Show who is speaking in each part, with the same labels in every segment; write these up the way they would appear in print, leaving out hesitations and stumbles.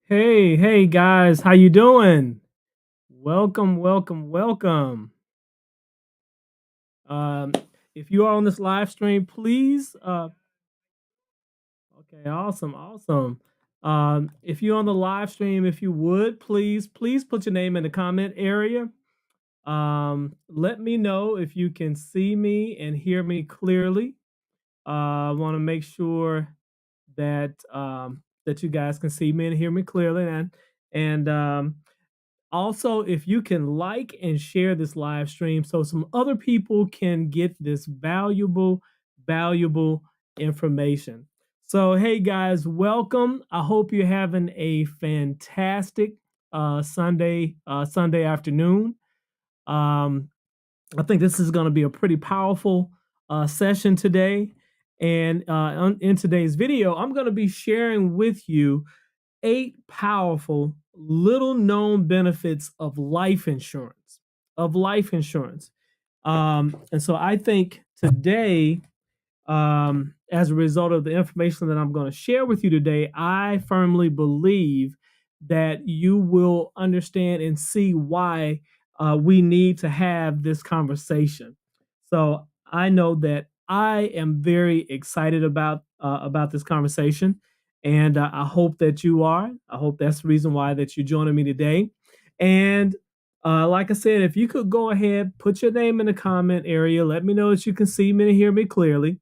Speaker 1: Hey guys, how you doing? Welcome. Um, if you are on this live stream, please. Okay, awesome. If you're on the live stream, if you would please put your name in the comment area. Let me know if you can see me and hear me clearly. I want to make sure that you guys can see me and hear me clearly, and also, if you can like and share this live stream so some other people can get this valuable information. So, hey guys, welcome. I hope you're having a fantastic Sunday afternoon. Um, I think this is going to be a pretty powerful session today. And in today's video, I'm going to be sharing with you 8 powerful, little known benefits of life insurance. And so I think today, as a result of the information that I'm going to share with you today, I firmly believe that you will understand and see why we need to have this conversation. So I know that I am very excited about this conversation, and I hope that you are. I hope that's the reason why that you're joining me today. And like I said, if you could go ahead, put your name in the comment area, let me know that you can see me and hear me clearly.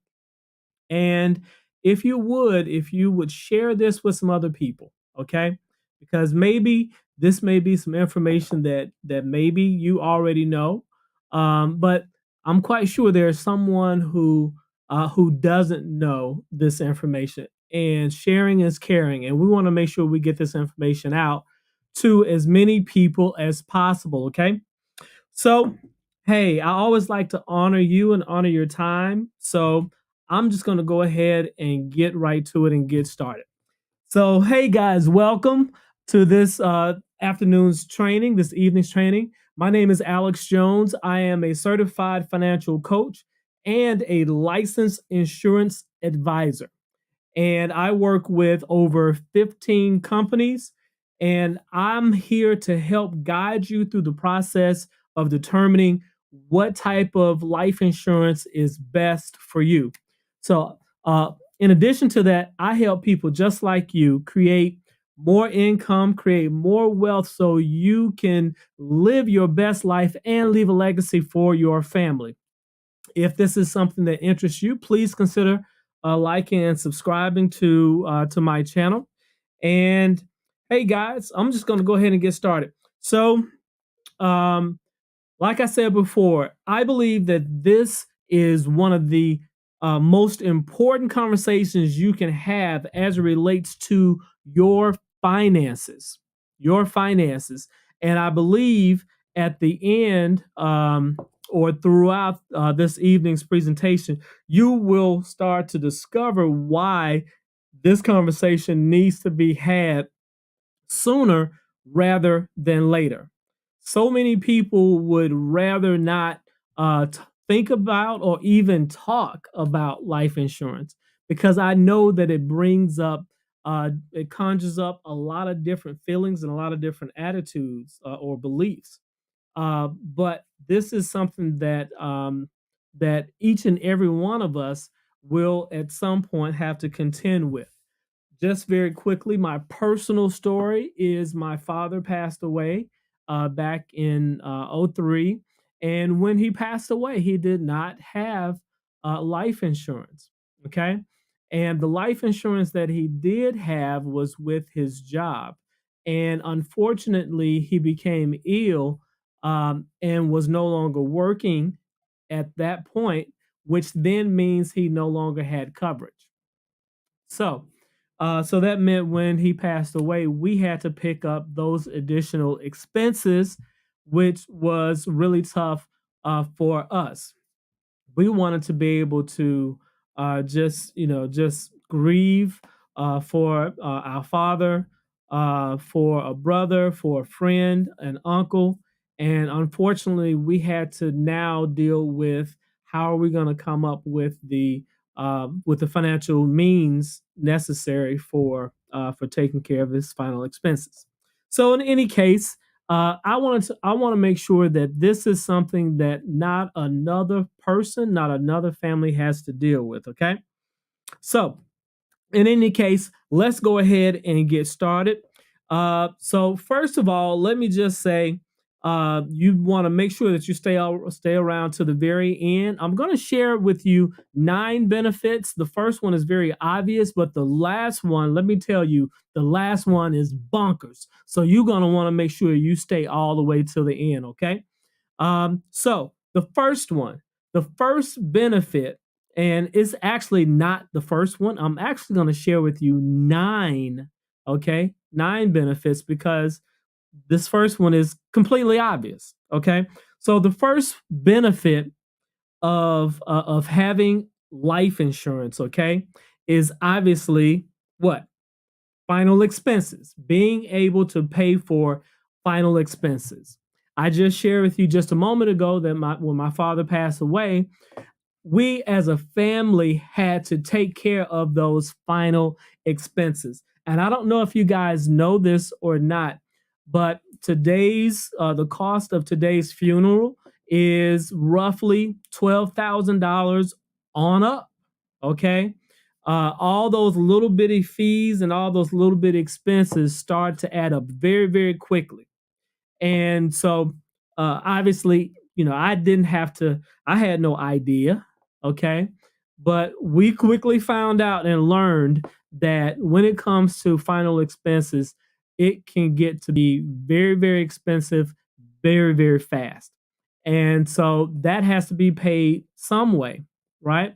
Speaker 1: And if you would share this with some other people, okay? Because maybe this may be some information that maybe you already know, but I'm quite sure there's someone who doesn't know this information. And sharing is caring, and we want to make sure we get this information out to as many people as possible. Okay, so, hey, I always like to honor you and honor your time. So, I'm just going to go ahead and get right to it and get started. So, hey guys, welcome to this afternoon's training, this evening's training. My name is Alex Jones. I am a certified financial coach and a licensed insurance advisor, and I work with over 15 companies. And I'm here to help guide you through the process of determining what type of life insurance is best for you. So, in addition to that, I help people just like you create more income, create more wealth so you can live your best life and leave a legacy for your family. If this is something that interests you, please consider liking and subscribing to my channel. And hey, guys, I'm just going to go ahead and get started. So, um, like I said before, I believe that this is one of the most important conversations you can have as it relates to your finances. Your finances. And I believe at the end or throughout this evening's presentation, you will start to discover why this conversation needs to be had sooner rather than later. So many people would rather not think about or even talk about life insurance because I know that it conjures up a lot of different feelings and a lot of different attitudes or beliefs. But this is something that each and every one of us will at some point have to contend with. Just very quickly, my personal story is my father passed away back in '03. And when he passed away, he did not have life insurance. Okay. And the life insurance that he did have was with his job. And unfortunately, he became ill and was no longer working at that point, which then means he no longer had coverage. So that meant when he passed away, we had to pick up those additional expenses, which was really tough for us. We wanted to be able to just grieve for our father, for a brother, for a friend, an uncle, and unfortunately, we had to now deal with how are we going to come up with with the financial means necessary for taking care of his final expenses. So in any case, I want to make sure that this is something that not another person, not another family has to deal with. Okay, so in any case, let's go ahead and get started. So first of all, let me just say, you want to make sure that you stay around to the very end. I'm going to share with you 9 benefits. The first one is very obvious, but the last one, let me tell you, the last one is bonkers. So you're going to want to make sure you stay all the way to the end. Okay. So the first benefit, and it's actually not the first one. I'm actually going to share with you 9, okay, 9 benefits because this first one is completely obvious. Okay, so the first benefit of having life insurance, okay, is obviously what? Final expenses, being able to pay for final expenses. I just shared with you just a moment ago that when my father passed away, we as a family had to take care of those final expenses. And I don't know if you guys know this or not, but the cost of today's funeral is roughly $12,000 on up. Okay. All those little bitty fees and all those little bitty expenses start to add up very, very quickly. And so, obviously, I didn't have to, I had no idea. Okay. But we quickly found out and learned that when it comes to final expenses, it can get to be very, very expensive, very, very fast. And so that has to be paid some way, right?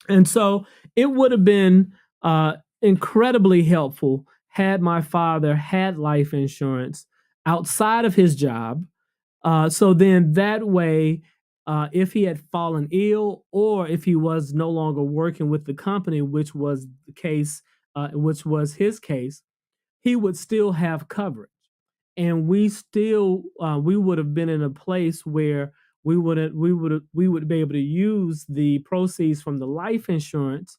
Speaker 1: And so it would have been incredibly helpful had my father had life insurance outside of his job. So then that way, if he had fallen ill or if he was no longer working with the company, which was his case, he would still have coverage, and we would have been in a place where we would be able to use the proceeds from the life insurance,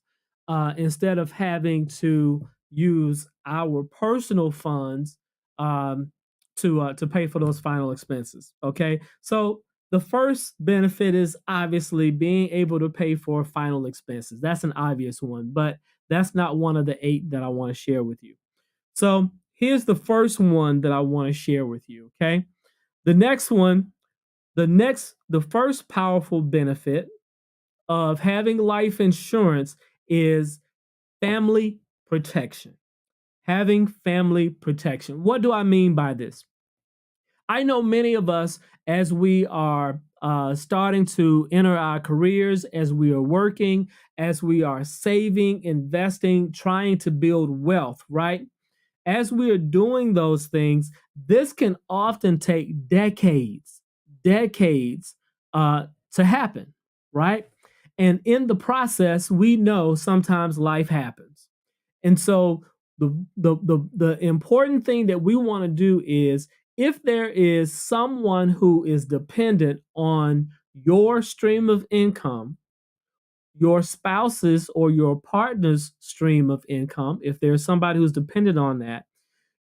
Speaker 1: instead of having to use our personal funds, um, to pay for those final expenses. Okay, so the first benefit is obviously being able to pay for final expenses. That's an obvious one, but that's not one of the 8 that I want to share with you. So here's the first one that I want to share with you. Okay. The next one, the first powerful benefit of having life insurance is family protection. Having family protection. What do I mean by this? I know many of us, as we are starting to enter our careers, as we are working, as we are saving, investing, trying to build wealth, right? As we are doing those things, this can often take decades to happen, right? And in the process, we know sometimes life happens. And so the important thing that we want to do is, if there is someone who is dependent on your stream of income, your spouse's or your partner's stream of income, if there's somebody who's dependent on that,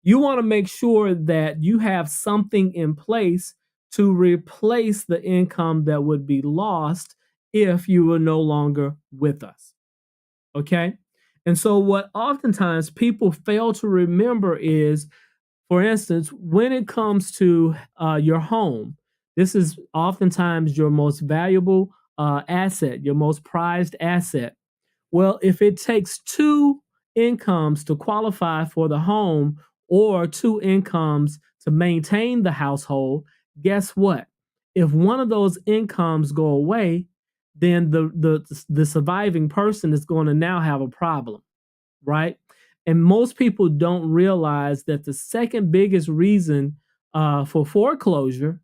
Speaker 1: you want to make sure that you have something in place to replace the income that would be lost if you were no longer with us. Okay. And so, what oftentimes people fail to remember is, for instance, when it comes to your home, this is oftentimes your most valuable asset, your most prized asset. Well, if it takes 2 incomes to qualify for the home or 2 incomes to maintain the household, guess what? If one of those incomes go away, then the surviving person is going to now have a problem, right? And most people don't realize that the second biggest reason for foreclosure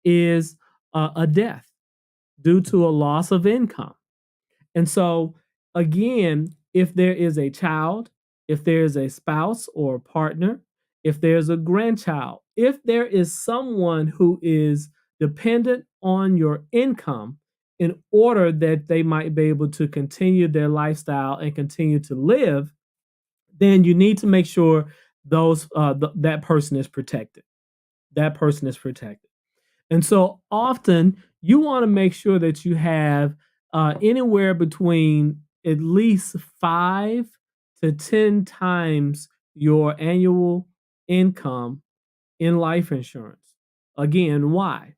Speaker 1: is a death due to a loss of income. And so, again, if there is a child, if there's a spouse or a partner, if there's a grandchild, if there is someone who is dependent on your income, in order that they might be able to continue their lifestyle and continue to live, then you need to make sure that person is protected. That person is protected. And so often you want to make sure that you have anywhere between at least 5 to 10 times your annual income in life insurance. Again, why?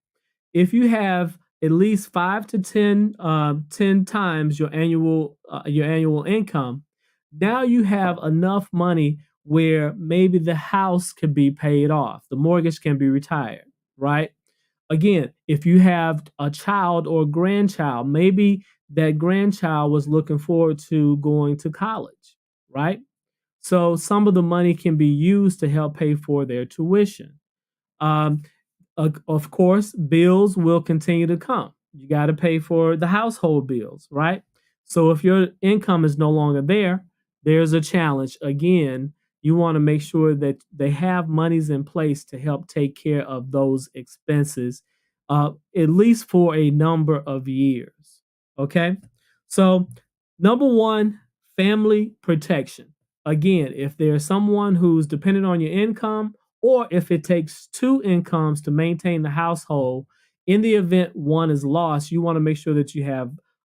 Speaker 1: If you have at least 5 to 10 times your annual income, now you have enough money where maybe the house could be paid off, the mortgage can be retired, right? Again, if you have a child or grandchild, maybe that grandchild was looking forward to going to college, right? So some of the money can be used to help pay for their tuition. Um, of course, bills will continue to come. You got to pay for the household bills, right? So if your income is no longer there, there's a challenge. Again, you want to make sure that they have monies in place to help take care of those expenses, at least for a number of years. Okay. So, number one, family protection. Again, if there's someone who's dependent on your income, or if it takes two incomes to maintain the household, in the event one is lost, you want to make sure that you have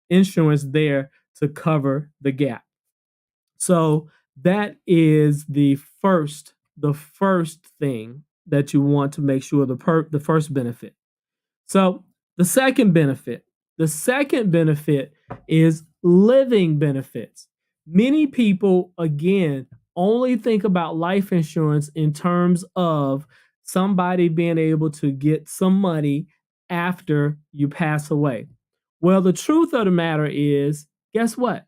Speaker 1: insurance there to cover the gap. So that is the first thing that you want to make sure, the first benefit. So the second benefit is living benefits. Many people, again, only think about life insurance in terms of somebody being able to get some money after you pass away. Well, the truth of the matter is, guess what?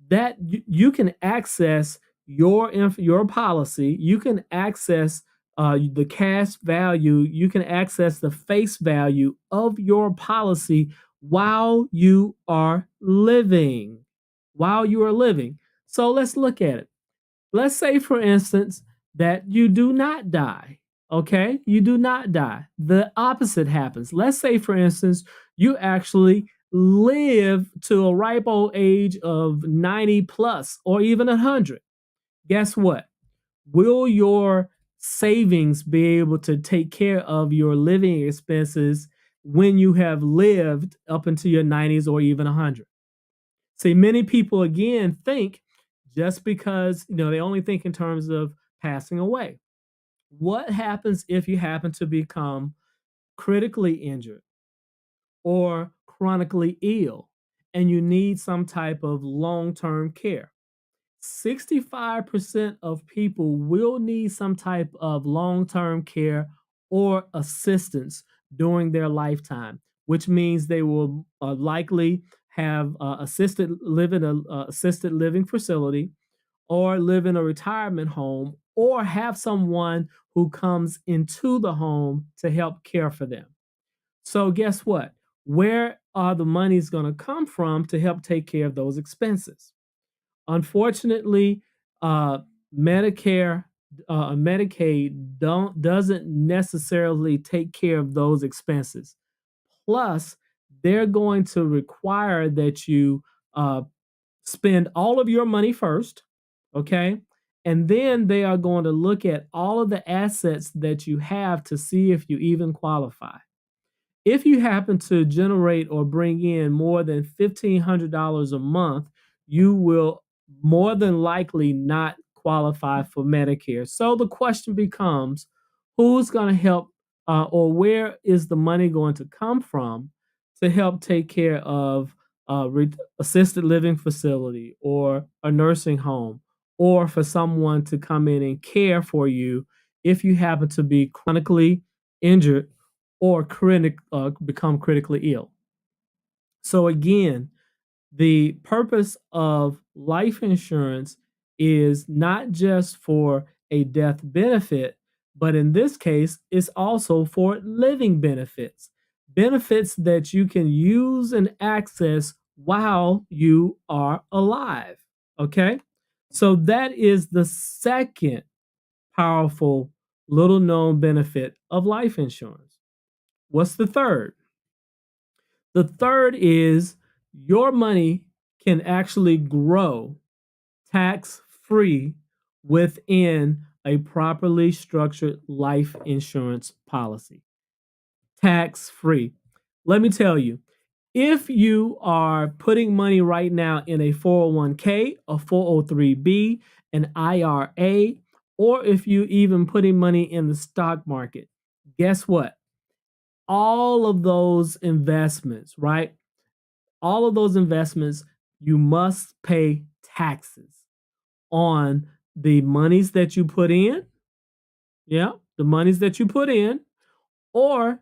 Speaker 1: That you can access your policy. You can access the cash value. You can access the face value of your policy while you are living. While you are living. So let's look at it. Let's say, for instance, that you do not die. Okay, you do not die. The opposite happens. Let's say, for instance, you actually live to a ripe old age of 90 plus or even 100. Guess what? Will your savings be able to take care of your living expenses when you have lived up into your 90s or even 100? See, many people again think, just because they only think in terms of passing away. What happens if you happen to become critically injured or chronically ill and you need some type of long-term care? 65% of people will need some type of long-term care or assistance during their lifetime, which means they will likely have assisted living facility, or live in a retirement home, or have someone who comes into the home to help care for them. So guess what? Where are the monies going to come from to help take care of those expenses? Unfortunately, uh, Medicare, Medicaid doesn't necessarily take care of those expenses. Plus, they're going to require that you spend all of your money first, okay? And then they are going to look at all of the assets that you have to see if you even qualify. If you happen to generate or bring in more than $1,500 a month, you will more than likely not qualify for Medicare. So the question becomes, who's going to help, or where is the money going to come from to help take care of assisted living facility or a nursing home, or for someone to come in and care for you if you happen to be chronically injured or become critically ill. So again, the purpose of life insurance is not just for a death benefit, but in this case, it's also for living benefits, benefits that you can use and access while you are alive. Okay. So that is the second powerful, little known benefit of life insurance. What's the third? The third is your money can actually grow tax-free within a properly structured life insurance policy. Tax-free. Let me tell you, if you are putting money right now in a 401k, a 403b, an IRA, or if you even putting money in the stock market, guess what? All of those investments, right? All of those investments, you must pay taxes on the monies that you put in. Yeah, the monies that you put in, or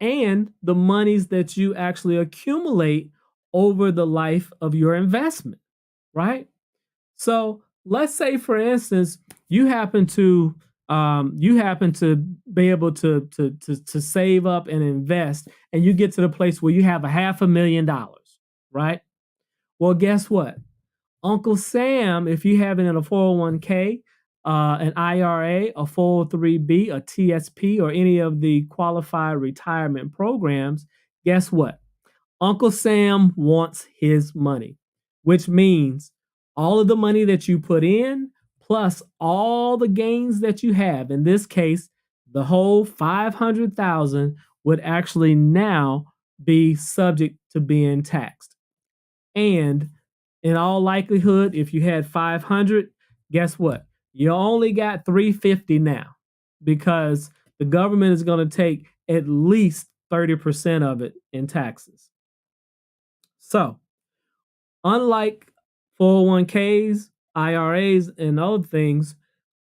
Speaker 1: and the monies that you actually accumulate over the life of your investment, right? So let's say, for instance, you happen to be able to save up and invest, and you get to the place where you have $500,000, right? Well, guess what? Uncle Sam, if you have it in a 401k, an IRA, a 403b, a TSP, or any of the qualified retirement programs, guess what? Uncle Sam wants his money, which means all of the money that you put in, plus all the gains that you have. In this case, the whole 500,000 would actually now be subject to being taxed. And in all likelihood, if you had 500, guess what? You only got 350 now, because the government is going to take at least 30% of it in taxes. So, unlike 401ks, IRAs, and other things,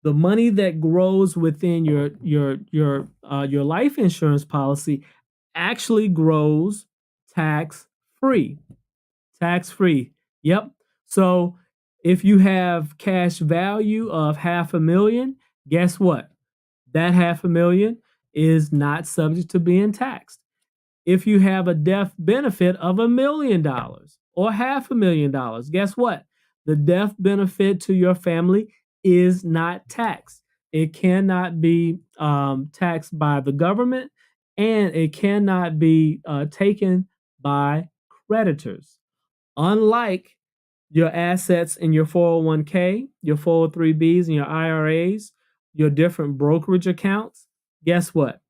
Speaker 1: the money that grows within your life insurance policy actually grows tax free. Tax free. Yep. So if you have cash value of 500,000, guess what? That 500,000 is not subject to being taxed. If you have a death benefit of $1,000,000 or $500,000, guess what? The death benefit to your family is not taxed. It cannot be taxed by the government, and it cannot be taken by creditors. Unlike your assets in your 401k, your 403bs, and your IRAs, your different brokerage accounts, guess what?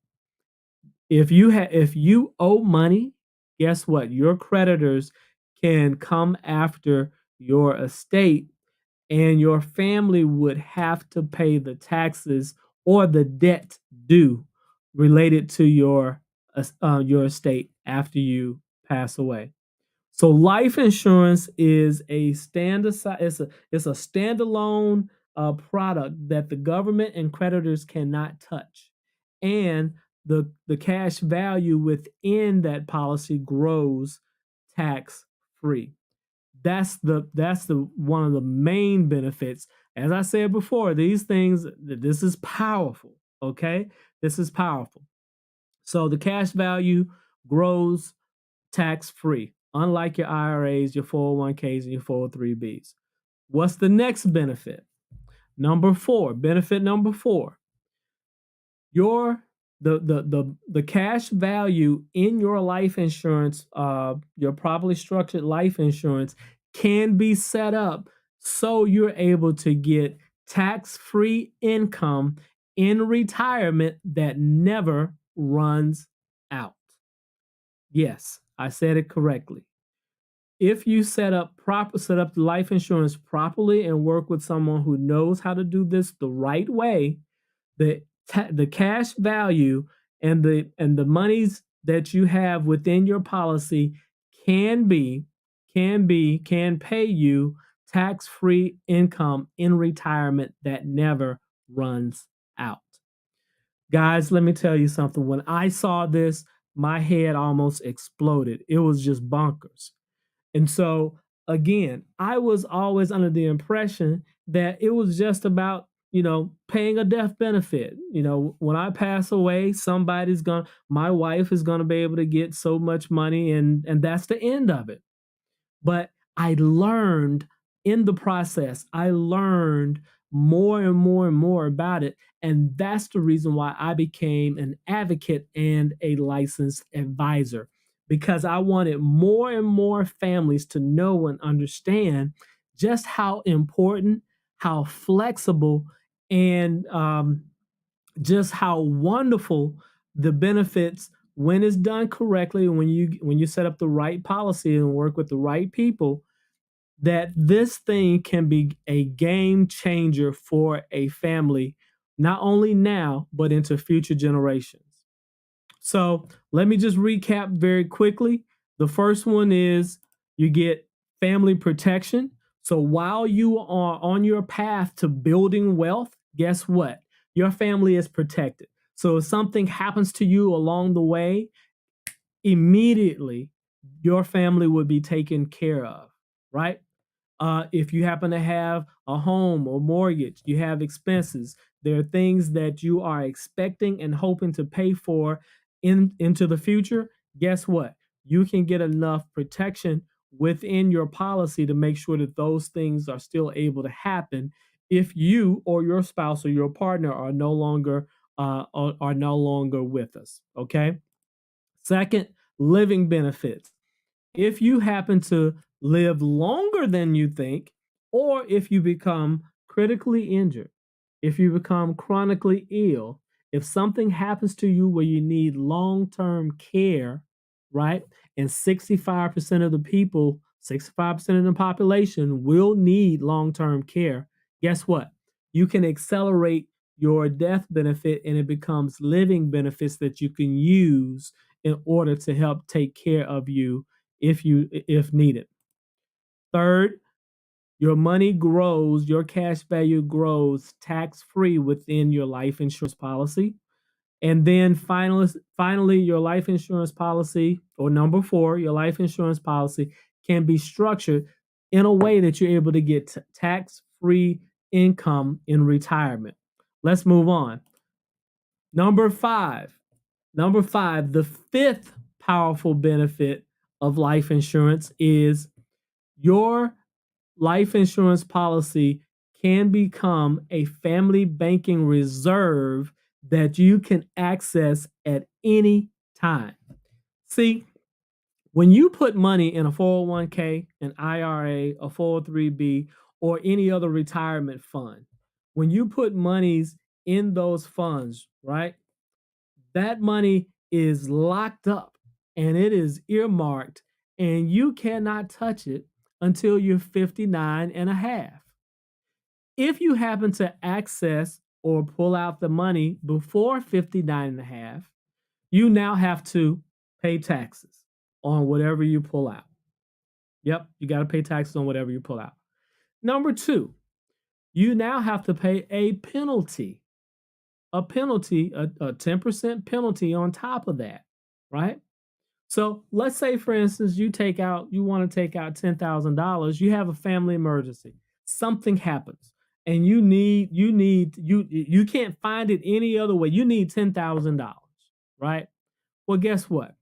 Speaker 1: If you owe money, guess what? Your creditors can come after your estate, and your family would have to pay the taxes or the debt due related to your estate after you pass away. So life insurance is a it's a standalone product that the government and creditors cannot touch, and the cash value within that policy grows tax free. That's the one of the main benefits. As I said before, these things, this is powerful. Okay, this is powerful. So the cash value grows tax free, unlike your IRAs, your 401ks, and your 403bs. What's the next benefit? Number four, benefit number four. Your the cash value in your life insurance, your properly structured life insurance, can be set up so you're able to get tax-free income in retirement that never runs out. Yes, I said it correctly. If you set up the life insurance properly and work with someone who knows how to do this the right way, the cash value and the monies that you have within your policy can pay you tax-free income in retirement that never runs out. Guys, let me tell you something. When I saw this, my head almost exploded. It was just bonkers. And so, again, I was always under the impression that it was just about, paying a death benefit. When I pass away, my wife is going to be able to get so much money, and that's the end of it. But I learned in the process, I learned more and more and more about it. And that's the reason why I became an advocate and a licensed advisor, because I wanted more and more families to know and understand just how important, how flexible, and just how wonderful the benefits when it's done correctly, when you set up the right policy and work with the right people, that this thing can be a game changer for a family, not only now but into future generations. So let me just recap very quickly. The first one is you get family protection. So while you are on your path to building wealth, guess what? Your family is protected. So if something happens to you along the way, immediately your family would be taken care of, right? If you happen to have a home or mortgage, you have expenses, there are things that you are expecting and hoping to pay for into the future. Guess what? You can get enough protection within your policy to make sure that those things are still able to happen if you or your spouse or your partner are no longer with us. Okay. Second, living benefits. If you happen to live longer than you think, or if you become critically injured, if you become chronically ill, if something happens to you where you need long term care, right? And 65% of the people, 65% of the population will need long term care. Guess what? You can accelerate your death benefit and it becomes living benefits that you can use in order to help take care of you if needed. Third, your money grows, your cash value grows tax free within your life insurance policy. And then finally, your life insurance policy, or number four, your life insurance policy can be structured in a way that you're able to get tax free income in retirement. Let's move on. Number five, the fifth powerful benefit of life insurance is your life insurance policy can become a family banking reserve that you can access at any time. See, when you put money in a 401k, an IRA, a 403b, or any other retirement fund, when you put monies in those funds, right? That money is locked up and it is earmarked, and you cannot touch it until you're 59 and a half. If you happen to access or pull out the money before 59 and a half, you now have to pay taxes on whatever you pull out. Yep, you got to pay taxes on whatever you pull out. Number two, you now have to pay a penalty, a 10% penalty on top of that, right? So let's say, for instance, you want to take out $10,000. You have a family emergency. Something happens, and you can't find it any other way. You need $10,000, right? Well, guess what?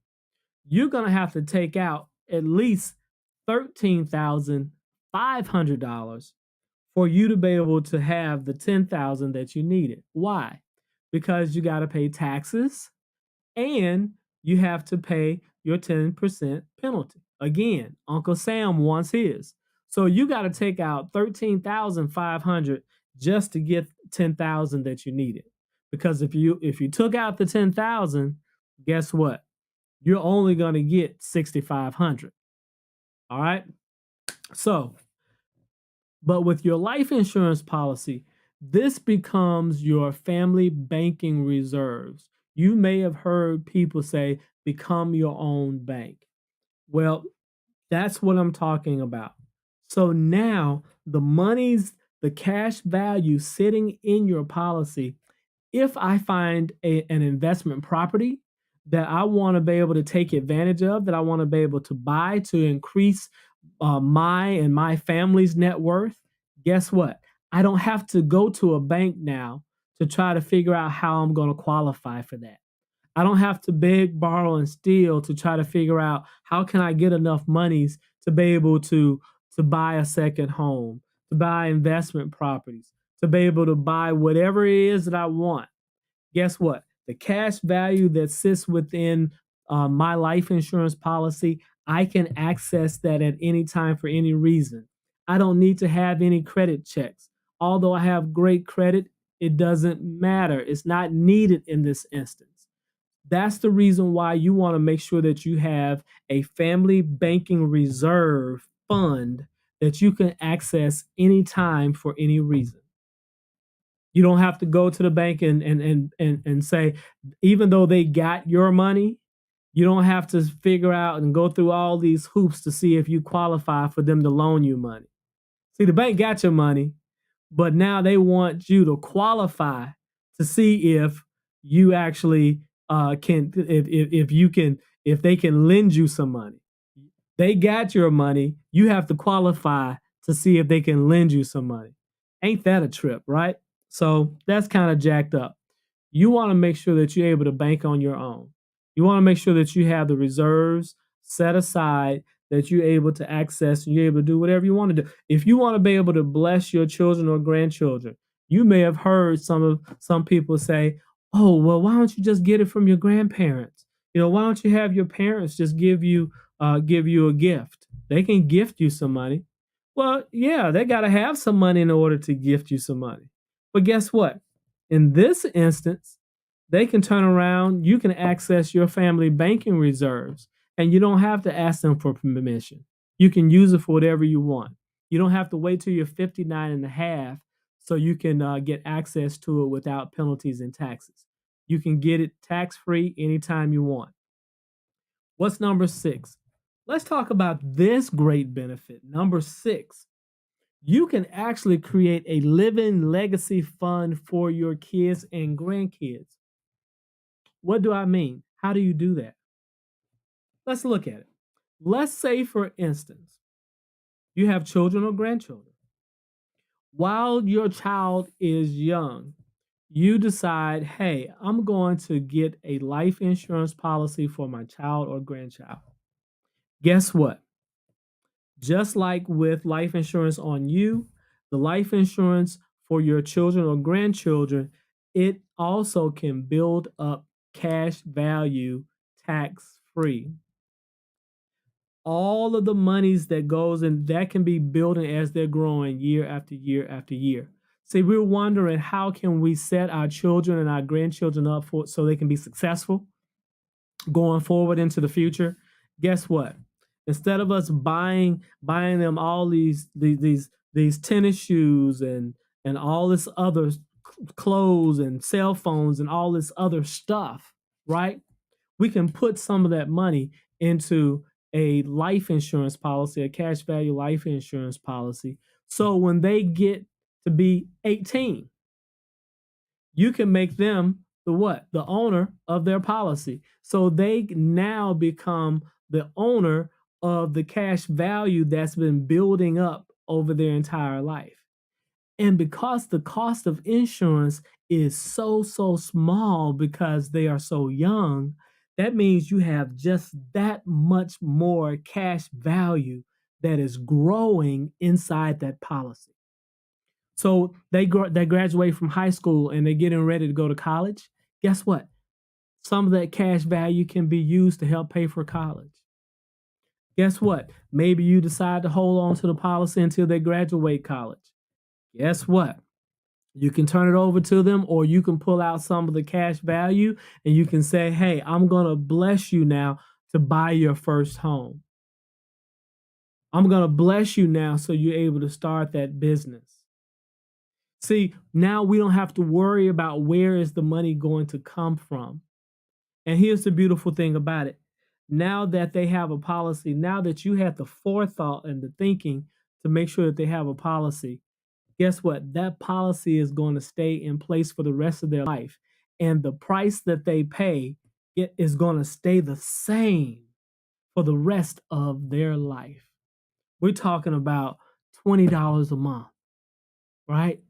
Speaker 1: You're gonna have to take out at least $13,500 for you to be able to have the 10,000 that you needed. Why? Because you got to pay taxes and you have to pay your 10% penalty. Again, Uncle Sam wants his. So you got to take out 13,500 just to get 10,000 that you needed. Because if you took out the 10,000, guess what? You're only going to get 6,500. All right? So, but with your life insurance policy, this becomes your family banking reserves. You may have heard people say, become your own bank. Well, that's what I'm talking about. So now the cash value sitting in your policy, if I find an investment property that I want to be able to take advantage of, that I want to be able to buy to increase my and my family's net worth, guess what? I don't have to go to a bank now to try to figure out how I'm going to qualify for that. I don't have to beg, borrow, and steal to try to figure out how can I get enough monies to be able to buy a second home, to buy investment properties, to be able to buy whatever it is that I want. Guess what? The cash value that sits within my life insurance policy, I can access that at any time for any reason. I don't need to have any credit checks. Although I have great credit, it doesn't matter. It's not needed in this instance. That's the reason why you want to make sure that you have a family banking reserve fund that you can access anytime for any reason. You don't have to go to the bank and say, even though they got your money, you don't have to figure out and go through all these hoops to see if you qualify for them to loan you money. See, the bank got your money, but now they want you to qualify to see if you actually can, if you can, if they can lend you some money. They got your money. You have to qualify to see if they can lend you some money. Ain't that a trip, right? So that's kind of jacked up. You want to make sure that you're able to bank on your own. You want to make sure that you have the reserves set aside, that you're able to access and you're able to do whatever you want to do. If you want to be able to bless your children or grandchildren, you may have heard some people say, "Oh, well, why don't you just get it from your grandparents? Why don't you have your parents just give you a gift? They can gift you some money." Well, yeah, they got to have some money in order to gift you some money. But guess what? In this instance, they can turn around, you can access your family banking reserves, and you don't have to ask them for permission. You can use it for whatever you want. You don't have to wait till you're 59 and a half so you can get access to it without penalties and taxes. You can get it tax free anytime you want. What's number 6? Let's talk about this great benefit. Number 6, you can actually create a living legacy fund for your kids and grandkids. What do I mean? How do you do that? Let's look at it. Let's say, for instance, you have children or grandchildren. While your child is young, you decide, hey, I'm going to get a life insurance policy for my child or grandchild. Guess what? Just like with life insurance on you, the life insurance for your children or grandchildren, it also can build up cash value tax free. All of the monies that goes in that can be building as they're growing year after year after year. See, we're wondering, how can we set our children and our grandchildren up for so they can be successful going forward into the future? Guess what? Instead of us buying them all these tennis shoes and all this other clothes and cell phones and all this other stuff, right? We can put some of that money into a life insurance policy, a cash value life insurance policy. So when they get to be 18, you can make them the what? The owner of their policy. So they now become the owner of the cash value that's been building up over their entire life. And because the cost of insurance is so small because they are so young, that means you have just that much more cash value that is growing inside that policy. So they graduate from high school and they're getting ready to go to college. Guess what? Some of that cash value can be used to help pay for college. Guess what? Maybe you decide to hold on to the policy until they graduate college. Guess what? You can turn it over to them, or you can pull out some of the cash value and you can say, hey, I'm going to bless you now to buy your first home. I'm going to bless you now so you're able to start that business. See, now we don't have to worry about where is the money going to come from. And here's the beautiful thing about it. Now that they have a policy, now that you had the forethought and the thinking to make sure that they have a policy, guess what? That policy is going to stay in place for the rest of their life. And the price that they pay is going to stay the same for the rest of their life. We're talking about $20 a month, right?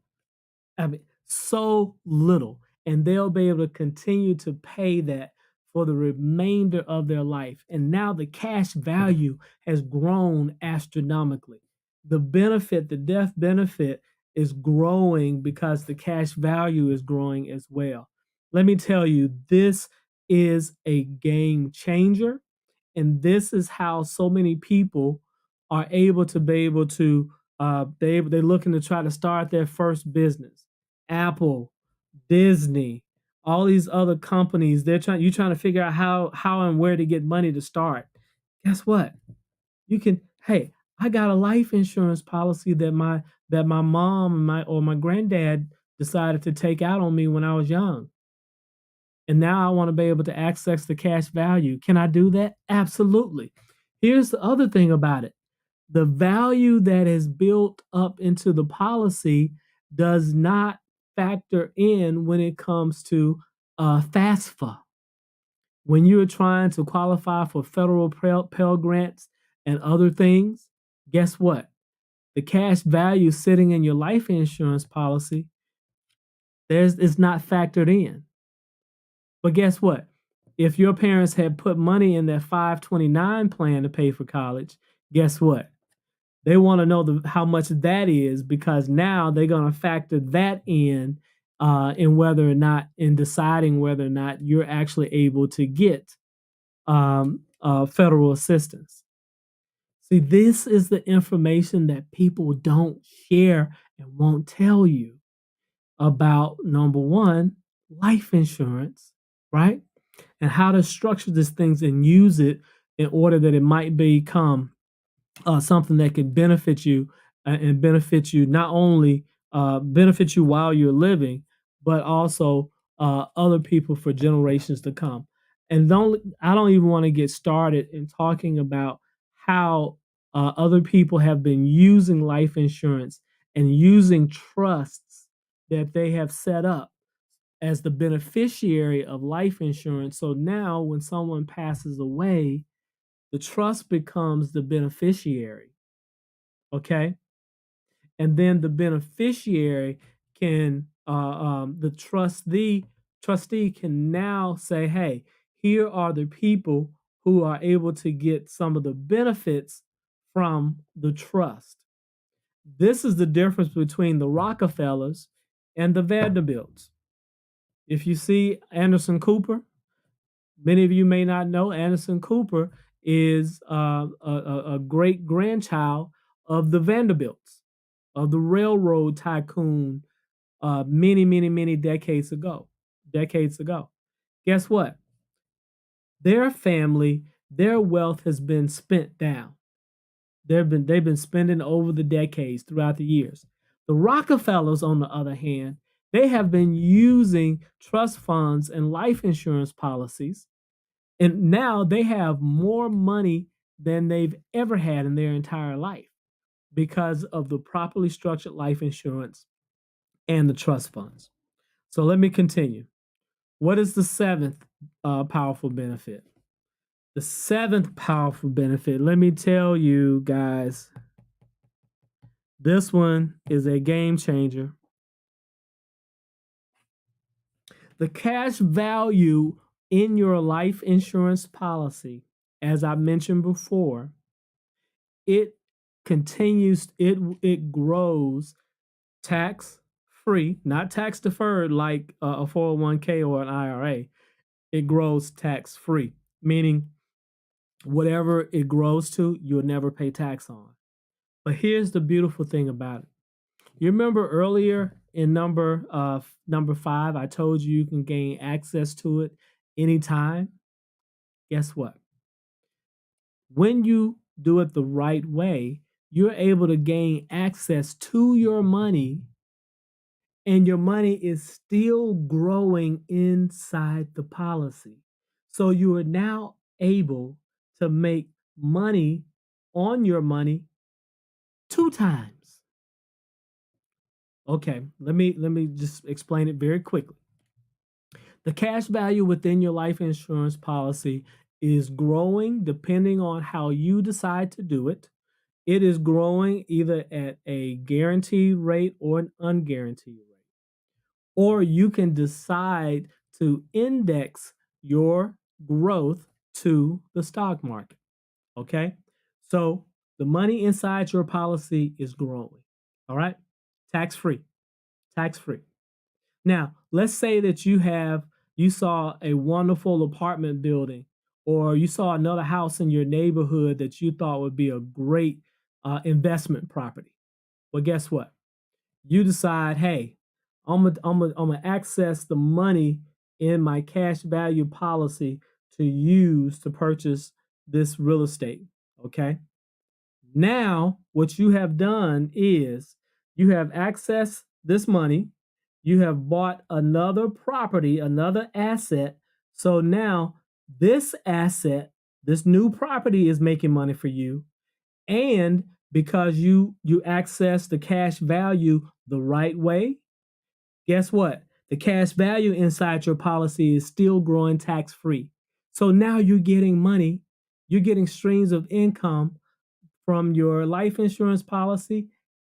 Speaker 1: I mean, so little. And they'll be able to continue to pay that for the remainder of their life. And now the cash value has grown astronomically. The benefit, the death benefit, is growing because the cash value is growing as well. Let me tell you, this is a game changer. And this is how so many people are able to they're looking to try to start their first business. Apple, Disney, all these other companies, you're trying to figure out how and where to get money to start. Guess what? You can, hey, I got a life insurance policy that my mom and my granddad decided to take out on me when I was young. And now I want to be able to access the cash value. Can I do that? Absolutely. Here's the other thing about it. The value that is built up into the policy does not factor in when it comes to FAFSA. When you're trying to qualify for federal Pell Grants and other things, guess what? The cash value sitting in your life insurance policy, it's not factored in. But guess what? If your parents had put money in that 529 plan to pay for college, guess what? They want to know how much that is, because now they're going to factor that in whether or not, in deciding whether or not you're actually able to get federal assistance. See, this is the information that people don't share and won't tell you about. Number one, life insurance, right? And how to structure these things and use it in order that it might become something that can benefit you, and benefit you not only benefit you while you're living, but also other people for generations to come. And I don't even want to get started in talking about how other people have been using life insurance and using trusts that they have set up as the beneficiary of life insurance. So now when someone passes away, the trust becomes the beneficiary. Okay. And then the beneficiary can, the trustee can now say, hey, here are the people who are able to get some of the benefits from the trust. This is the difference between the Rockefellers and the Vanderbilts. If you see Anderson Cooper, many of you may not know Anderson Cooper is a great grandchild of the Vanderbilts, of the railroad tycoon many, many, many decades ago. Guess what? Their family, their wealth has been spent down. They've been spending over the decades throughout the years. The Rockefellers, on the other hand, they have been using trust funds and life insurance policies, and now they have more money than they've ever had in their entire life because of the properly structured life insurance and the trust funds. So let me continue. What is the seventh powerful benefit? The seventh powerful benefit, let me tell you guys, this one is a game changer. The cash value in your life insurance policy, as I mentioned before, it it grows tax free, not tax deferred like a 401k or an IRA. It grows tax free, meaning whatever it grows to, you'll never pay tax on. But here's the beautiful thing about it. You remember earlier in number 5, I told you can gain access to it anytime. Guess what? When you do it the right way, you're able to gain access to your money, and your money is still growing inside the policy. So you are now able to make money on your money 2 times. Okay, let me just explain it very quickly. The cash value within your life insurance policy is growing depending on how you decide to do it. It is growing either at a guaranteed rate or an unguaranteed rate. Or you can decide to index your growth to the stock market. Okay? So the money inside your policy is growing. All right? Tax free. Tax free. Now, let's say that you have you saw a wonderful apartment building, or you saw another house in your neighborhood that you thought would be a great investment property. Well, guess what? You decide, hey, I'm gonna access the money in my cash value policy to use to purchase this real estate. Okay. Now, what you have done is you have accessed this money, you have bought another property, another asset. So now this asset, this new property is making money for you. And because you access the cash value the right way, guess what? The cash value inside your policy is still growing tax free. So now you're getting money, you're getting streams of income from your life insurance policy,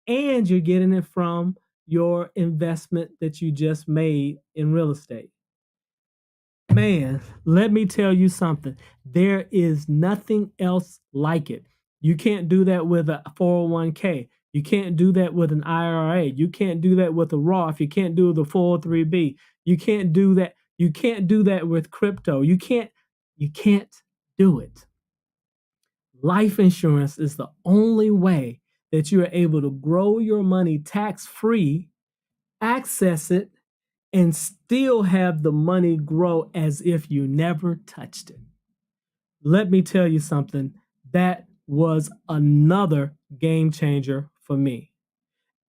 Speaker 1: and you're getting it from your investment that you just made in real estate. Man, let me tell you something. There is nothing else like it. You can't do that with a 401k. You can't do that with an IRA. You can't do that with a Roth. You can't do the 403b. You can't do that. You can't do that with crypto. You can't do it. Life insurance is the only way that you are able to grow your money tax free, access it, and still have the money grow as if you never touched it. Let me tell you something. That was another game changer for me.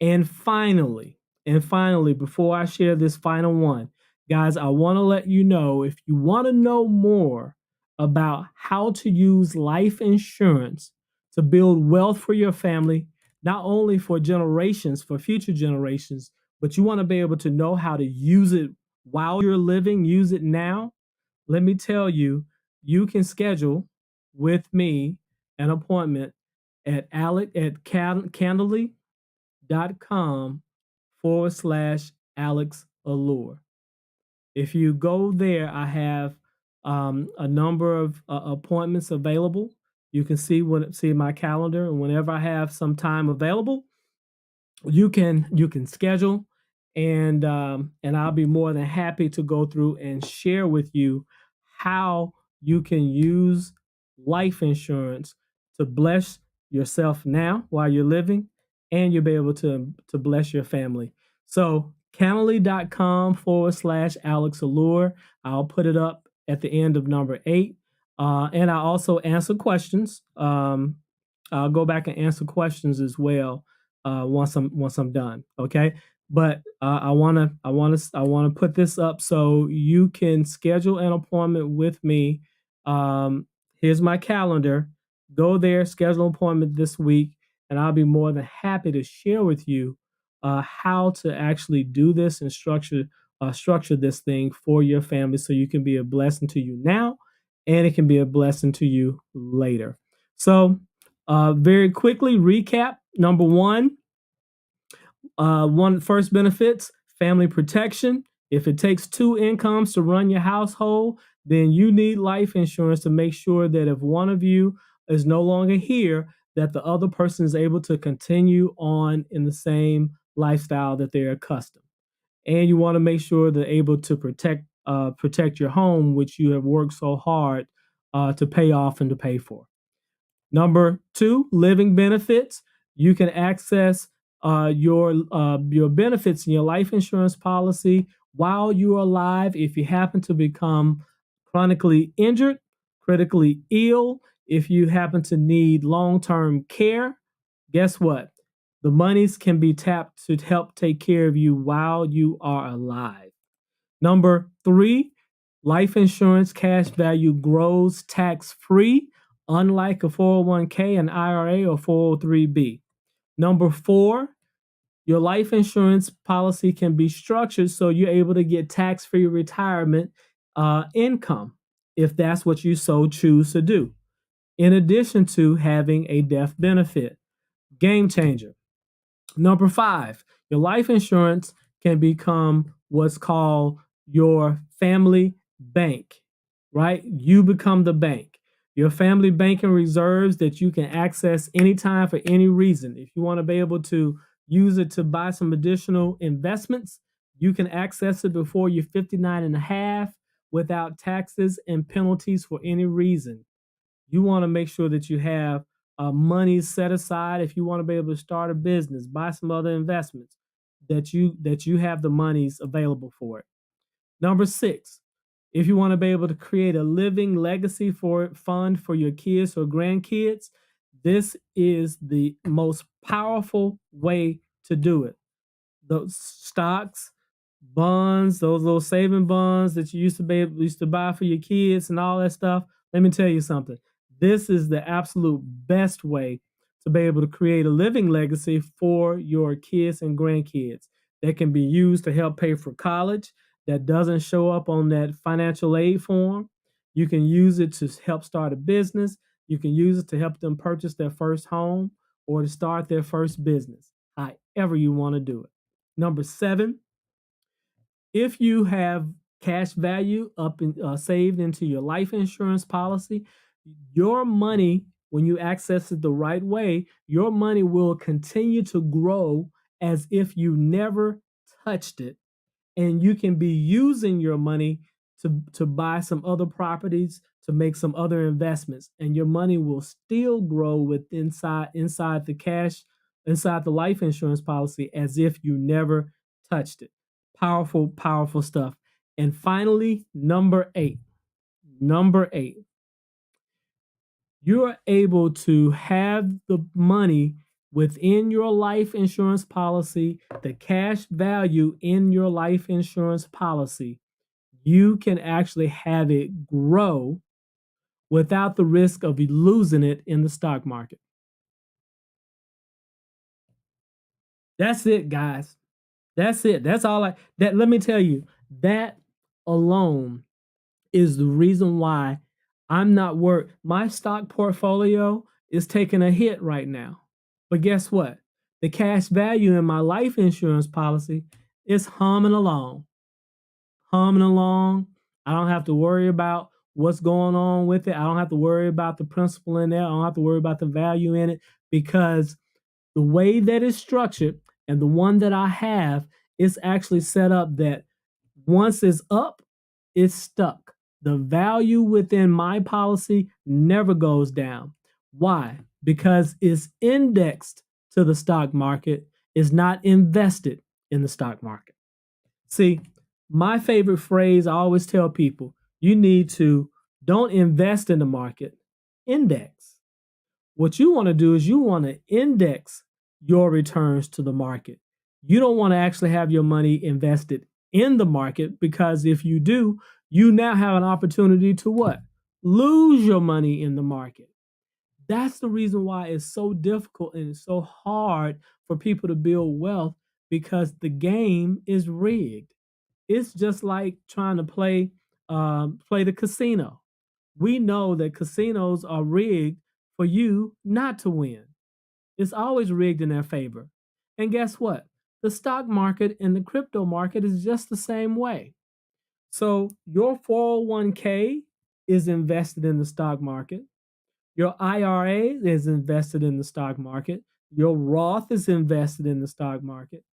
Speaker 1: And finally, before I share this final one, guys, I want to let you know, if you want to know more about how to use life insurance to build wealth for your family, not only for generations, for future generations, but you want to be able to know how to use it while you're living, use it now. Let me tell you, you can schedule with me an appointment at Alec at Candly.com/Alex Allure. If you go there, I have a number of appointments available. You can see my calendar, and whenever I have some time available, you can schedule, and I'll be more than happy to go through and share with you how you can use life insurance to bless yourself now while you're living, and you'll be able to bless your family. So Candly.com/Alex Allure. I'll put it up at the end of number 8. And I also answer questions. I'll go back and answer questions as well once I'm done. Okay, but I wanna put this up so you can schedule an appointment with me. Here's my calendar. Go there, schedule an appointment this week, and I'll be more than happy to share with you how to actually do this and structure this thing for your family, so you can be a blessing to you now, and it can be a blessing to you later. So, very quickly recap. Number one first benefits, family protection. If it takes 2 incomes to run your household, then you need life insurance to make sure that if one of you is no longer here, that the other person is able to continue on in the same lifestyle that they're accustomed. And you want to make sure they're able to protect your home, which you have worked so hard to pay off and to pay for. Number 2, living benefits. You can access your benefits in your life insurance policy while you're alive. If you happen to become chronically injured, critically ill, if you happen to need long-term care, guess what? The monies can be tapped to help take care of you while you are alive. Number 3, life insurance cash value grows tax-free, unlike a 401k, an IRA, or 403b. Number 4, your life insurance policy can be structured so you're able to get tax-free retirement income if that's what you so choose to do, in addition to having a death benefit. Game changer. Number 5, your life insurance can become what's called your family bank, right? You become the bank. Your family banking reserves that you can access anytime for any reason. If you want to be able to use it to buy some additional investments, you can access it before you're 59 and a half. without taxes and penalties for any reason. You want to make sure that you have money set aside if you want to be able to start a business, buy some other investments, that you have the monies available for it. Number 6, if you want to be able to create a living legacy for fund for your kids or grandkids, this is the most powerful way to do it. Those stocks, bonds, those little saving bonds that you used to buy for your kids and all that stuff. Let me tell you something. This is the absolute best way to be able to create a living legacy for your kids and grandkids that can be used to help pay for college that doesn't show up on that financial aid form. You can use it to help start a business. You can use it to help them purchase their first home or to start their first business, however you want to do it. Number 7, if you have cash value saved into your life insurance policy, your money, when you access it the right way, your money will continue to grow as if you never touched it, and you can be using your money to buy some other properties, to make some other investments, and your money will still grow with inside the cash, inside the life insurance policy, as if you never touched it. Powerful, powerful stuff. And finally, number 8, you're able to have the money within your life insurance policy, the cash value in your life insurance policy. You can actually have it grow without the risk of losing it in the stock market. That's it, guys. That's it. That's all let me tell you, that alone is the reason why I'm not worried. My stock portfolio is taking a hit right now. But guess what? The cash value in my life insurance policy is humming along. Humming along. I don't have to worry about what's going on with it. I don't have to worry about the principal in there. I don't have to worry about the value in it, because the way that it's structured and the one that I have is actually set up that once it's up, it's stuck. The value within my policy never goes down. Why? Because it's indexed to the stock market, is not invested in the stock market. See, my favorite phrase, I always tell people, you need to don't invest in the market, index. What you want to do is you want to index your returns to the market. You don't want to actually have your money invested in the market, because if you do, you now have an opportunity to what? Lose your money in the market. That's the reason why it's so difficult and it's so hard for people to build wealth, because the game is rigged. It's just like trying to play the casino. We know that casinos are rigged for you not to win. It's always rigged in their favor. And guess what? The stock market and the crypto market is just the same way. So your 401k is invested in the stock market. Your IRA is invested in the stock market. Your Roth is invested in the stock market.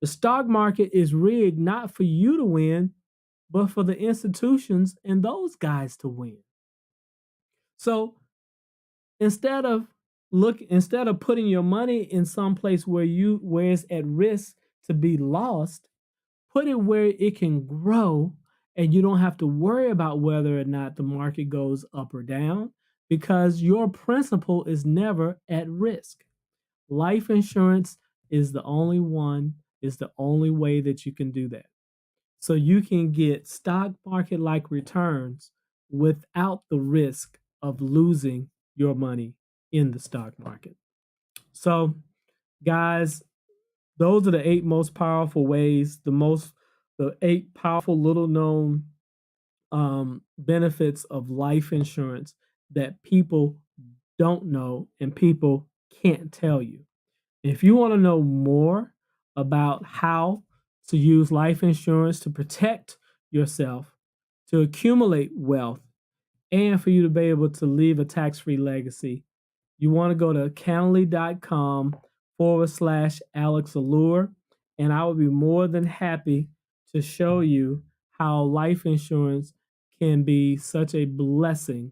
Speaker 1: The stock market is rigged not for you to win, but for the institutions and those guys to win. So instead of putting your money in some place where it's at risk to be lost, put it where it can grow, and you don't have to worry about whether or not the market goes up or down, because your principal is never at risk. Life insurance is the only way that you can do that. So you can get stock market like returns without the risk of losing your money in the stock market. So, guys, those are the 8 most powerful ways, the 8 powerful little known benefits of life insurance that people don't know and people can't tell you. If you want to know more about how to use life insurance to protect yourself, to accumulate wealth, and for you to be able to leave a tax-free legacy, you want to go to Calendly.com/Alex Allure, and I would be more than happy to show you how life insurance can be such a blessing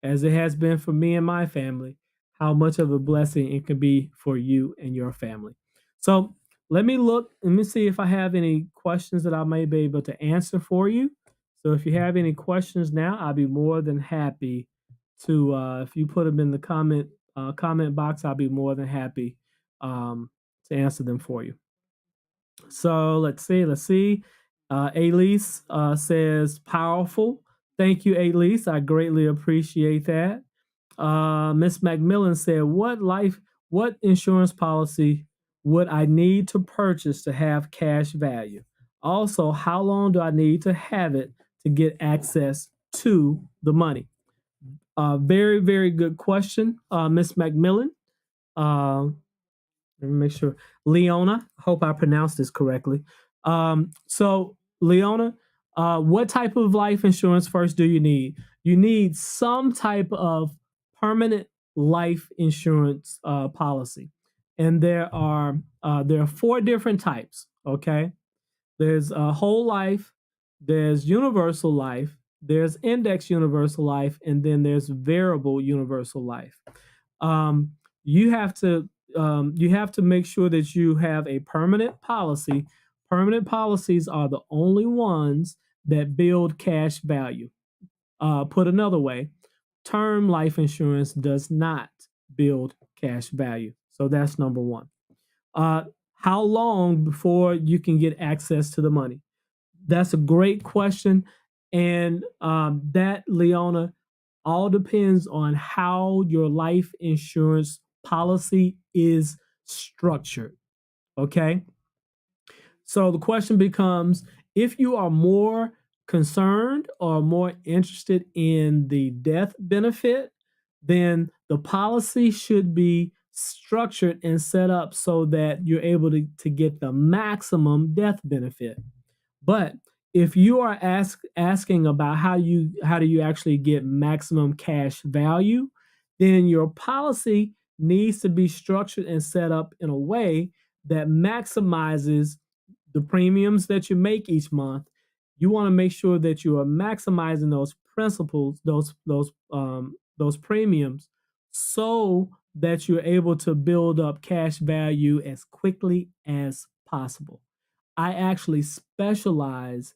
Speaker 1: as it has been for me and my family, how much of a blessing it can be for you and your family. So let me see if I have any questions that I may be able to answer for you. So if you have any questions now, I'll be more than happy to, if you put them in the comment box, I'll be more than happy to answer them for you. So let's see. Elise says powerful. Thank you, Elise. I greatly appreciate that. Miss McMillan said, what insurance policy would I need to purchase to have cash value? Also, how long do I need to have it to get access to the money? Very, very good question, Miss McMillan. Uh, Let me make sure. Leona, hope I pronounced this correctly. So, Leona, what type of life insurance first do you need? You need some type of permanent life insurance policy, and there are four different types. Okay, there's whole life, there's universal life, there's index universal life, and then there's variable universal life. Um, you have to you have to make sure that you have a permanent policy. Permanent policies are the only ones that build cash value. Put another way, term life insurance does not build cash value. So that's number one. Uh, how long before you can get access to the money? That's a great question. And that, Leona, all depends on how your life insurance policy is structured. Okay. So the question becomes, if you are more concerned or more interested in the death benefit, then the policy should be structured and set up so that you're able to get the maximum death benefit. But if you are asking about how do you actually get maximum cash value, then your policy needs to be structured and set up in a way that maximizes the premiums that you make each month. You want to make sure that you are maximizing those principles, those premiums, so that you're able to build up cash value as quickly as possible. I actually specialize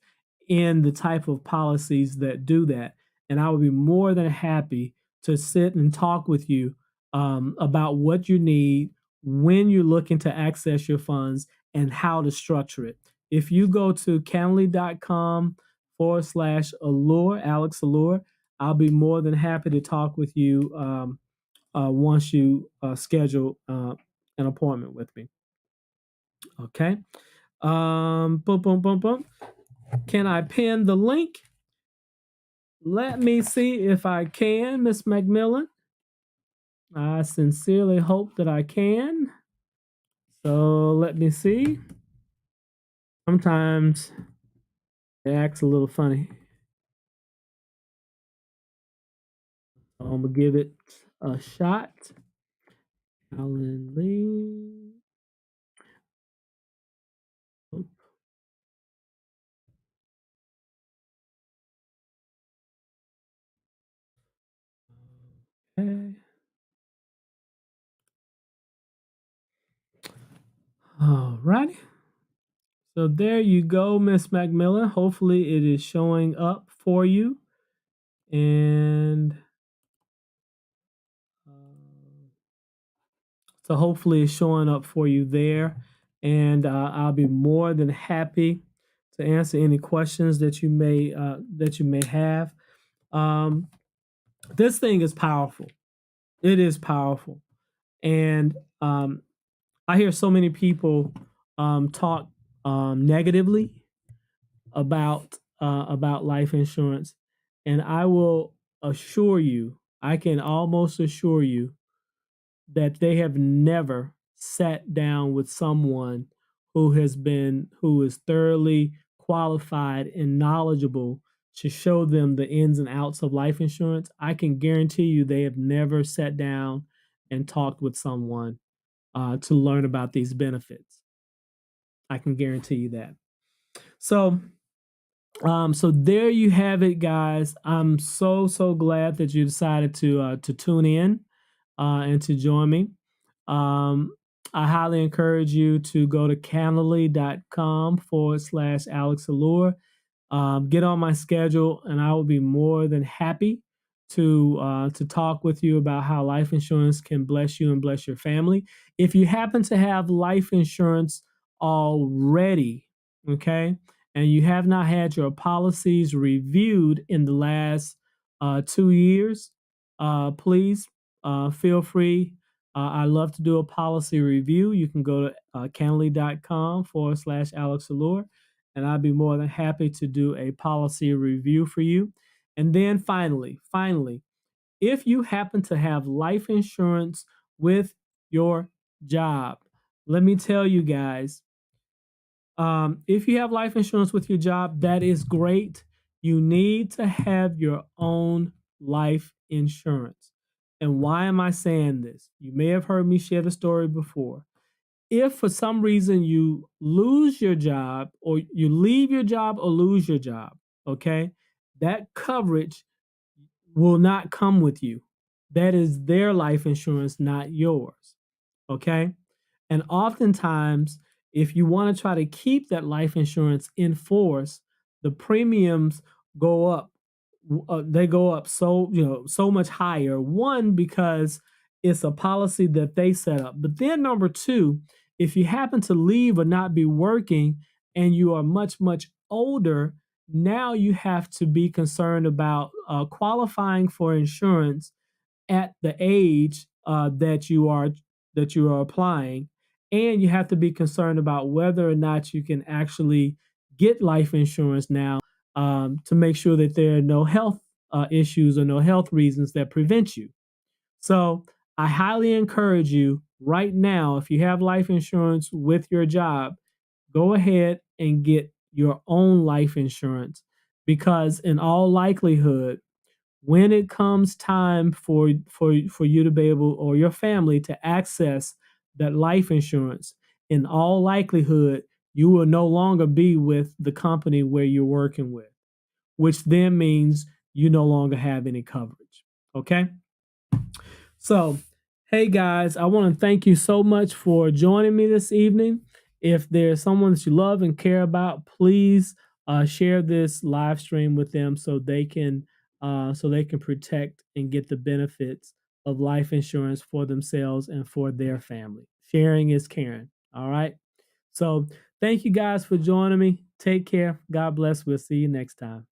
Speaker 1: in the type of policies that do that. And I would be more than happy to sit and talk with you about what you need when you're looking to access your funds and how to structure it. If you go to Calendly.com/allure, Alex Allure, I'll be more than happy to talk with you once you schedule an appointment with me. Okay. Boom, boom, boom, boom. Can I pin the link? Let me see if I can, Miss McMillan. I sincerely hope that I can. So let me see. Sometimes it acts a little funny. So I'm gonna give it a shot. Alan Lee. Okay. All righty. So there you go, Miss McMillan. Hopefully it is showing up for you. And so hopefully it's showing up for you there. And I'll be more than happy to answer any questions that you may have. Um, this thing is powerful. It is powerful. And I hear so many people talk negatively about life insurance, and I will assure you, I can almost assure you that they have never sat down with someone who is thoroughly qualified and knowledgeable to show them the ins and outs of life insurance. I can guarantee you they have never sat down and talked with someone to learn about these benefits. I can guarantee you that. So So there you have it, guys. I'm so glad that you decided to tune in and to join me. Um, I highly encourage you to go to calendly.com/Alex Allure. Get on my schedule, and I will be more than happy to talk with you about how life insurance can bless you and bless your family. If you happen to have life insurance already, okay, and you have not had your policies reviewed in the last 2 years, please feel free. I love to do a policy review. You can go to calendly.com/Alex Allure, and I'd be more than happy to do a policy review for you. And then finally, if you happen to have life insurance with your job, let me tell you guys, if you have life insurance with your job, that is great. You need to have your own life insurance. And why am I saying this? You may have heard me share the story before. If for some reason you lose your job, or you leave your job or lose your job, okay, that coverage will not come with you. That is their life insurance, not yours. Okay. And oftentimes, if you want to try to keep that life insurance in force, the premiums go up. They go up so much higher. One, because it's a policy that they set up. But then number two, if you happen to leave or not be working and you are much older, now you have to be concerned about qualifying for insurance at the age that you are applying, and you have to be concerned about whether or not you can actually get life insurance now, to make sure that there are no health issues or no health reasons that prevent you. So I highly encourage you right now, if you have life insurance with your job, go ahead and get your own life insurance, because in all likelihood, when it comes time for you to be able, or your family to access that life insurance, in all likelihood you will no longer be with the company where you're working with, which then means you no longer have any coverage. Okay? So, hey guys, I want to thank you so much for joining me this evening. If there's someone that you love and care about, please share this live stream with them so they can protect and get the benefits of life insurance for themselves and for their family. Sharing is caring. All right. So thank you guys for joining me. Take care. God bless. We'll see you next time.